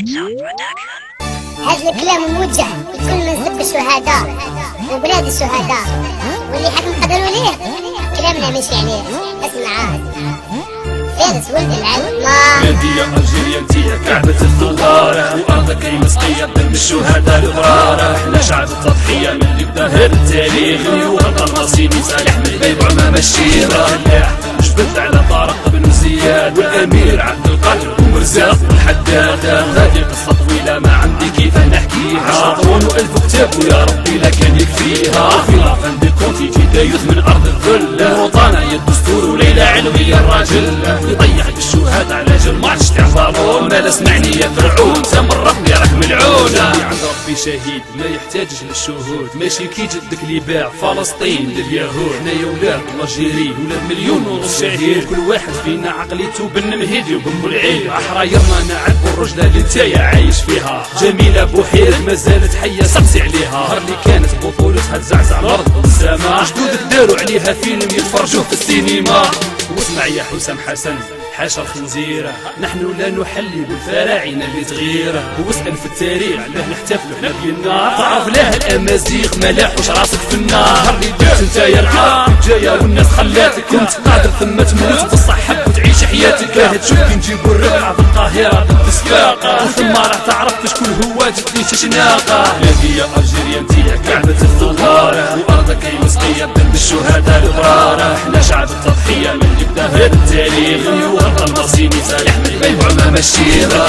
هذا الكلام موجه لكل من سب الشهداء وبلاد الشهداء واللي حكم قدروا ليه كلامنا ماشي عليه. اسمع فارس ولد العظمى بلادي يا الجيريا انتيا كعبة الثغارة وارضك هي مسقية بدم الشهداء الابرار. احنا شعب التضحية من اللي بدا هذا التاريخ يوغلط النصيبي صالح من البيض وعمام الشيرة. جبت على طارق بن زياد والامير عبد القادر ومرزاق والحداد. هذه قصة طويلة ما عندي كيف نحكيها، شاطرون والف كتاب ويا ربي لا كان يكفيها. في رافن دي كونتي في دايوث من ارض الذل وطانا يا الدستور وليلى علوية الراجل يضيع الشهداء على جل ما عادش تعبرون. ما لا سمعني يا فرعون تمرقني راك ملعونة. عند ربي شهيد ما يحتاجش للشهود، ماشي كي جدك اللي باع فلسطين لليهود. احنا يا ولاد الجيري ولاد مليون ونص شهيد، كل واحد فينا عقليته بن مهيدي وبن العيد. احرايرنا نعرفوا الرجلة اللي نتايا عايش فيها، جميلة بوحيرك ما زالت حية سقسي عليها. هر اللي كانت بطولتها تزعزع الارض والسماء، جدود داروا عليها فيلم يتفرجوه في السينما. واسمع يا حسام حسن حاشا الخنزيرة، نحن لا نحلي بالفراعنة اللي تغيره. واسأل في التاريخ علاه نحتفلوا احنا بالنار، تعرف لاه الامازيغ ما لاحوش راسك في النار. اللي درت انت يا العار جاية والناس خلاتك، كنت قادر ثم تموت بصح حب وتعيش حياتك. راه تشوف كي نجيبوا الربعة في القاهرة ضد السفاقة، وثم راه تعرف شكون هو جدي شناقة. بلادي يا الجيريا انتيا كعبة الثغارة وارضك هي مسقية بدم الشهداء الابرار. احنا شعب التضحية من اللي بدا هذا التاريخ يوغلط النصيبي صالح من البيض وعمام الشيرة.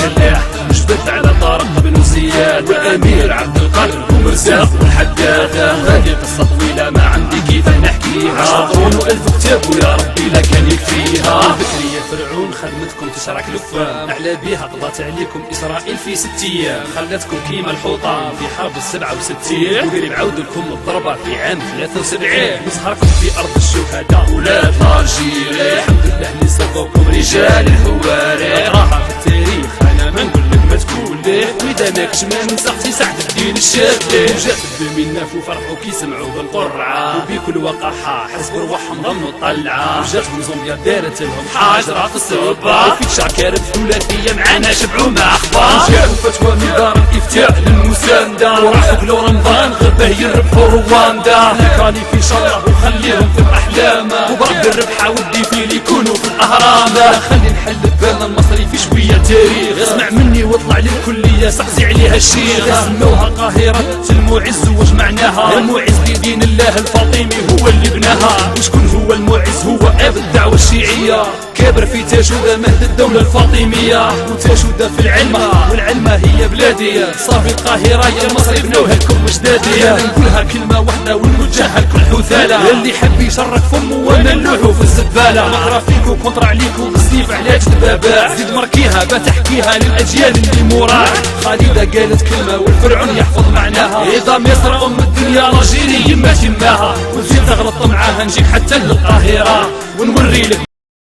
جبت على طارق بن زياد والامير عبد القادر ومرزاق والحداد. هذه قصة طويلة ما عندي كيف نحكيها، شاطرون والف كتاب ويا ربي لا كان يكفيها. بكري يا فرعون خدمتكم تشرك لفام، اعلى بها قضت عليكم اسرائيل في 6 ايام، خلتكم كيما الحوطة في حرب 67 وقريب عود لكم الضربة في عام 73. نسهركم في ارض الشهداء ولاد الجيري، الحمد لله اللي سبقكم رجال الحواري. اقراها في التاريخ انا ما نقول لك ما تقول ليه، واذا ماكش ما نسقسي سعد الدين الشافعي. وجات بالمناف وفرحوا كي سمعوا بالقرعه، وبكل وقاحه حسبوا رواحهم ضمنوا الطلعه. وجات زومبيا دارت لهم حاجره في الصوبه، وفي شاكر ثلاثيه معانا شبعوا مع اخبار. جاءوا فتوى من دار الافتاء للمسانده، وراحوا كلوا رمضان غبه يربحوا رواندا. كاني في شره وخليهم في احلامه، وبرب الربحه ودي في يكونوا في الاهرام. لا خلي نحل بالنا المصري في شويه تاريخ، اسمع مني واطلع للكليه سقسي عليها الشيخ. سموها قاهره المعز واش معناها؟ المعز لدين الله الفاطمي هو اللي بناها. وشكون هو المعز؟ هو اب الدعوه الشيعيه، كابر في تاشوده مهد الدوله الفاطميه. وتاشوده في العلمه والعلمه هي بلادي، صافي القاهره يا المصري بنوها لكم جدادي. نقولها كلمه واحده ونوجهها لكل حثاله، اللي حب يشرك فمه وانا نلوحو في الزباله. نقرا فيكو كونطرا عليكو بالسيف علاج دبابه، زيد مركيها بتحكيها للاجيال اللي موراك. خالده قالت كلمه والفرعون يحفظ معناها، اذا مصر ام الدنيا الجيري يما تماها. وتزيد تغلط معاها نجيك حتى للقاهره ونوري لك